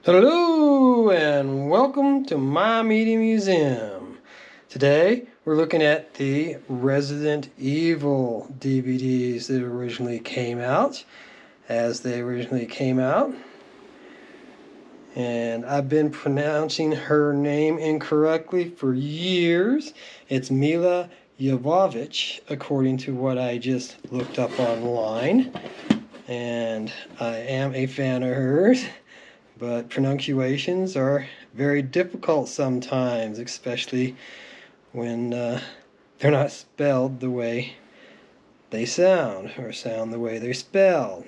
Hello and welcome to my media museum. Today we're looking at the Resident Evil DVDs that originally came out, and I've been pronouncing her name incorrectly for years. It's Mila Jovovich, according to what I just looked up online, and I am a fan of hers. But pronunciations are very difficult sometimes, especially when they're not spelled the way they sound, or sound the way they're spelled.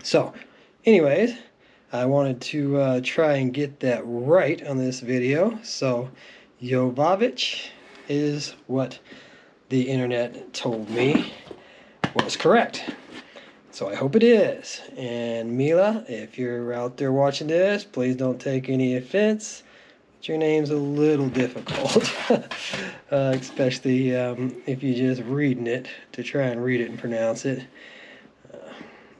So, anyways, I wanted to try and get that right on this video. So, Jovovich is what the internet told me was correct. So I hope it is. And Mila, if you're out there watching this, please don't take any offense. But your name's a little difficult, especially if you're just reading it, to try and read it and pronounce it.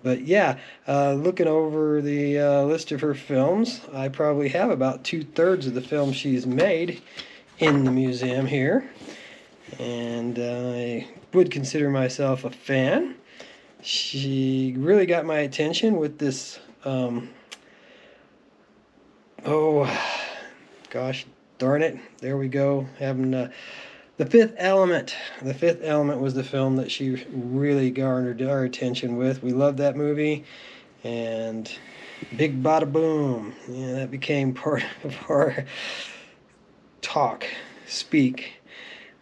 But yeah, looking over the list of her films, I probably have about 2/3 of the films she's made in the museum here. And I would consider myself a fan. She really got my attention with this, oh, gosh darn it, there we go, having The Fifth Element. The Fifth Element was the film that she really garnered our attention with. We loved that movie, and big bada boom, yeah, that became part of our speak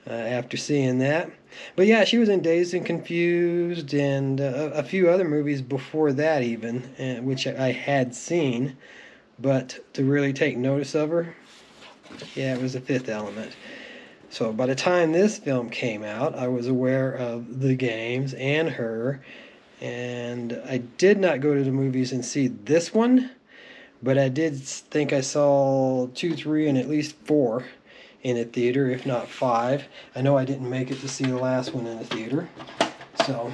after seeing that. But yeah, she was in Dazed and Confused and a few other movies before that even, which I had seen. But to really take notice of her, yeah, it was The Fifth Element. So by the time this film came out, I was aware of the games and her. And I did not go to the movies and see this one, but I did think I saw 2, 3, and at least 4 in a theater, if not 5. I know I didn't make it to see the last one in a theater. So,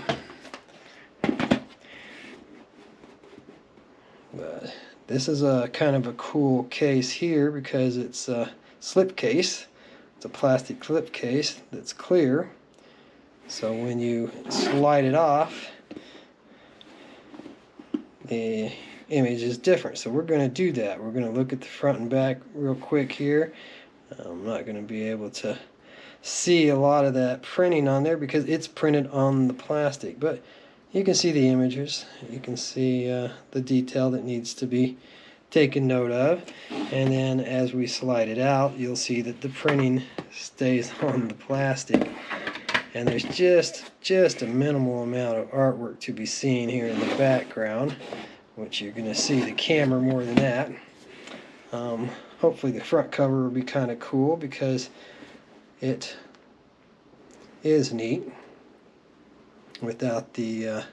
but this is a kind of a cool case here because it's a slip case. It's a plastic slip case that's clear. So when you slide it off, the image is different. So we're going to do that. We're going to look at the front and back real quick here. I'm not going to be able to see a lot of that printing on there because it's printed on the plastic, but you can see the images. You can see the detail that needs to be taken note of, and then as we slide it out, you'll see that the printing stays on the plastic, and there's just a minimal amount of artwork to be seen here in the background, which you're going to see the camera more than that. Hopefully the front cover will be kind of cool because it is neat without the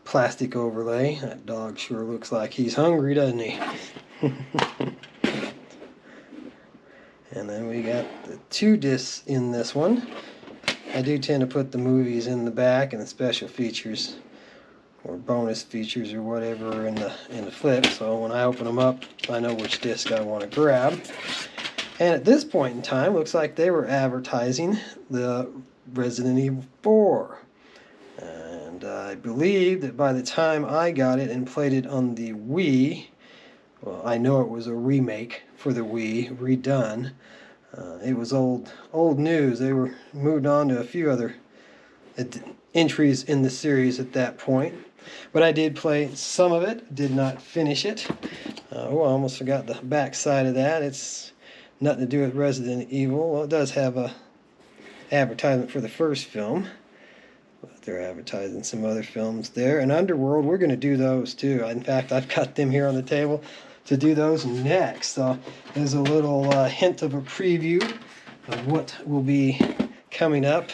plastic overlay. That dog sure looks like he's hungry, doesn't he? And then we got the 2 discs in this one. I do tend to put the movies in the back and the special features or bonus features or whatever in the flip, so when I open them up I know which disc I want to grab. And at this point in time, looks like they were advertising the Resident Evil 4, and I believe that by the time I got it and played it on the Wii, well, I know it was a remake for the Wii, redone. It was old news. They were moved on to a few other entries in the series at that point. But I did play some of it, did not finish it. I almost forgot the back side of that. It's nothing to do with Resident Evil. Well, it does have a advertisement for the first film, but they're advertising some other films there. And Underworld, we're going to do those too. In fact, I've got them here on the table to do those next. So there's a little hint of a preview of what will be coming up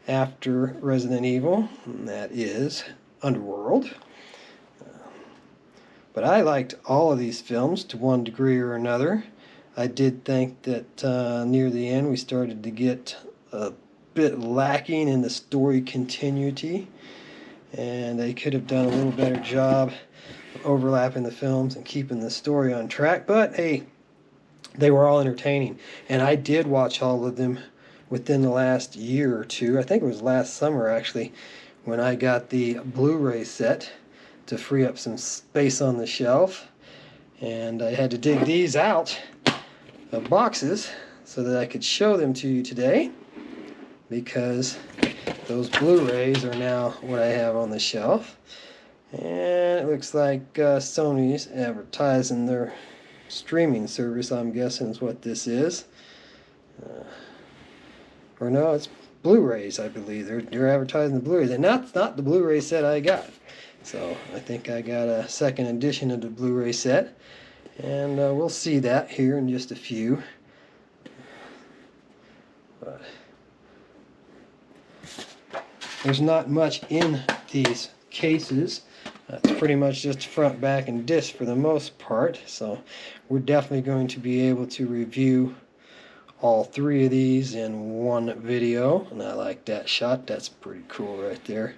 after Resident Evil, and that is Underworld. But I liked all of these films to one degree or another. I did think that near the end we started to get a bit lacking in the story continuity, and they could have done a little better job overlapping the films and keeping the story on track. But hey, they were all entertaining, and I did watch all of them within the last year or two. I think it was last summer actually, when I got the Blu-Ray set to free up some space on the shelf, and I had to dig these out of boxes so that I could show them to you today, because those Blu-Rays are now what I have on the shelf. And it looks like Sony's advertising their streaming service, I'm guessing is what this is. Or no, it's Blu-Rays, I believe. They're advertising the Blu-Rays, and that's not the Blu-ray set I got. So I think I got a second edition of the Blu-ray set, and we'll see that here in just a few. But there's not much in these cases. It's pretty much just front, back, and disc for the most part. So we're definitely going to be able to review all three of these in one video. And I like that shot. That's pretty cool right there.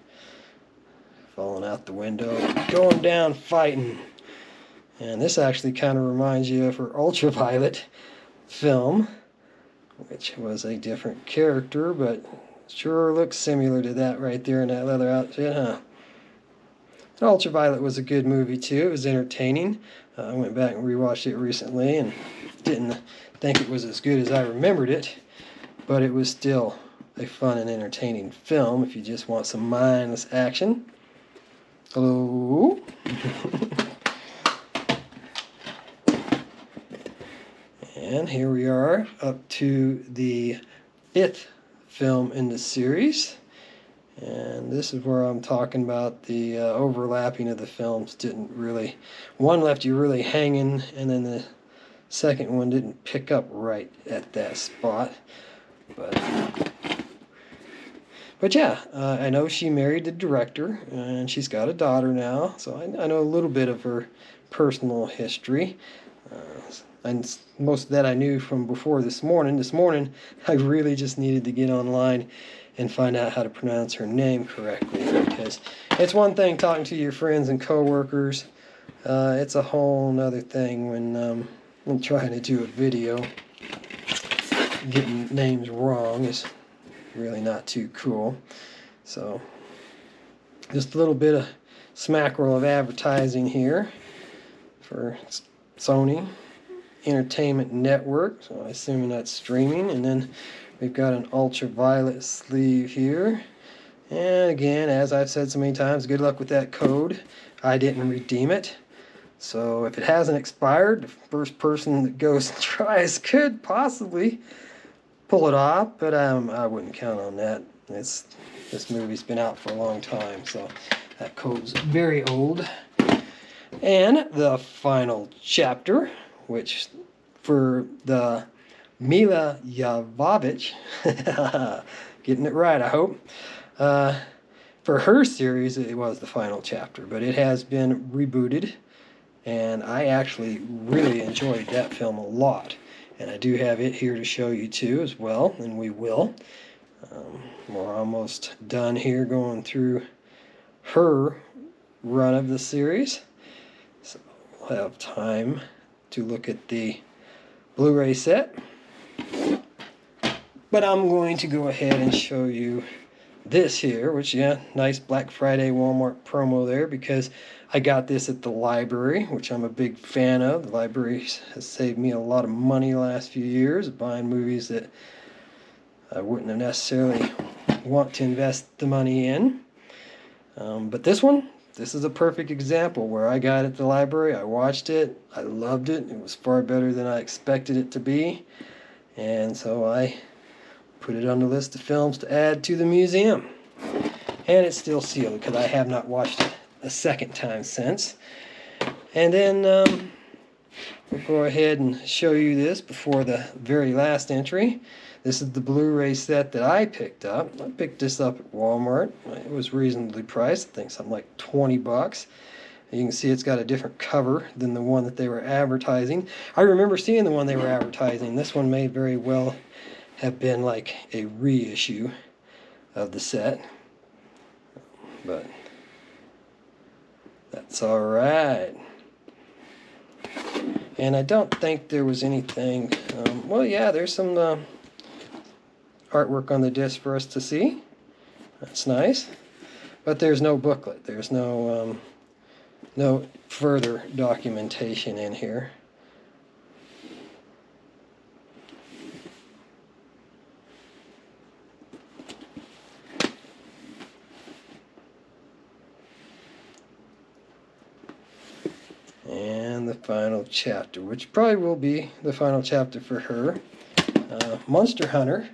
Falling out the window, going down fighting. And this actually kind of reminds you of her Ultraviolet film, which was a different character, but sure looks similar to that right there in that leather outfit, huh? Ultraviolet was a good movie too. It was entertaining. I went back and rewatched it recently and didn't think it was as good as I remembered it, but it was still a fun and entertaining film if you just want some mindless action. Hello? And here we are up to the 5th film in the series. And this is where I'm talking about the overlapping of the films didn't really... One left you really hanging, and then the second one didn't pick up right at that spot. But yeah, I know she married the director, and she's got a daughter now, so I know a little bit of her personal history. And most of that I knew from before this morning. This morning, I really just needed to get online and find out how to pronounce her name correctly, because it's one thing talking to your friends and coworkers. It's a whole other thing when I'm trying to do a video. Getting names wrong is really not too cool. So just a little bit of smackerel of advertising here for Sony Entertainment Network, so I'm assuming that's streaming. And then we've got an ultraviolet sleeve here, and again, as I've said so many times, good luck with that code. I didn't redeem it, so if it hasn't expired, the first person that goes and tries could possibly pull it off, but I wouldn't count on that. This movie's been out for a long time, so that code's very old. And the final chapter, which for the Milla Jovovich, getting it right, I hope. For her series, it was the final chapter, but it has been rebooted, and I actually really enjoyed that film a lot. And I do have it here to show you too as well, and we will. We're almost done here going through her run of the series, so we'll have time to look at the Blu-ray set. But I'm going to go ahead and show you this here, which, yeah, nice Black Friday Walmart promo there, because I got this at the library, which I'm a big fan of. The library has saved me a lot of money the last few years, buying movies that I wouldn't have necessarily want to invest the money in. But this is a perfect example where I got it at the library, I watched it, I loved it, it was far better than I expected it to be, and so I put it on the list of films to add to the museum. And it's still sealed because I have not watched it a second time since. And then we'll go ahead and show you this before the very last entry. This is the Blu-ray set that I picked up. I picked this up at Walmart. It was reasonably priced. I think something like 20 bucks. You can see it's got a different cover than the one that they were advertising. I remember seeing the one they were advertising. This one may very well have been like a reissue of the set. But That's all right. And I don't think there was anything, well, yeah, there's some artwork on the disc for us to see. That's nice. But there's no booklet. There's no further documentation in here. And the final chapter, which probably will be the final chapter for her. Monster Hunter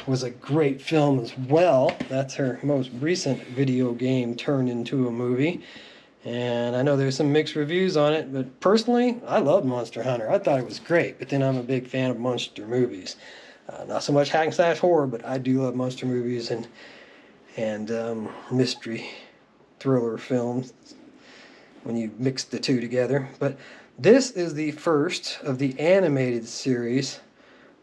was a great film as well. That's her most recent video game turned into a movie. And I know there's some mixed reviews on it, but personally, I love Monster Hunter. I thought it was great, but then I'm a big fan of monster movies. Not so much hack and slash horror, but I do love monster movies and mystery thriller films when you mix the two together. But this is the first of the animated series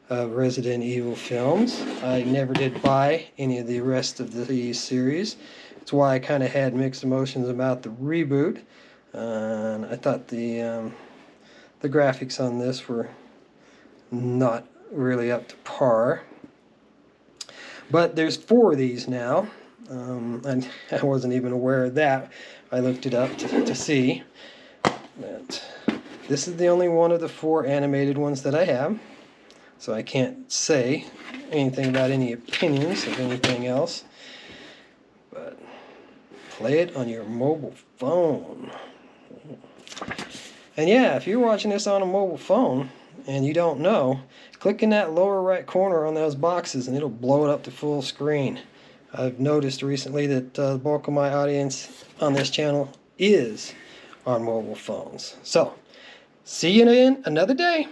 of Resident Evil films. I never did buy any of the rest of these series. That's why I kind of had mixed emotions about the reboot. And I thought the graphics on this were not really up to par. But there's 4 of these now. And I wasn't even aware of that. I looked it up to see. But this is the only one of the 4 animated ones that I have. So I can't say anything about any opinions of anything else. But play it on your mobile phone. And yeah, if you're watching this on a mobile phone and you don't know, click in that lower right corner on those boxes and it'll blow it up to full screen. I've noticed recently that the bulk of my audience on this channel is on mobile phones. So, see you in another day.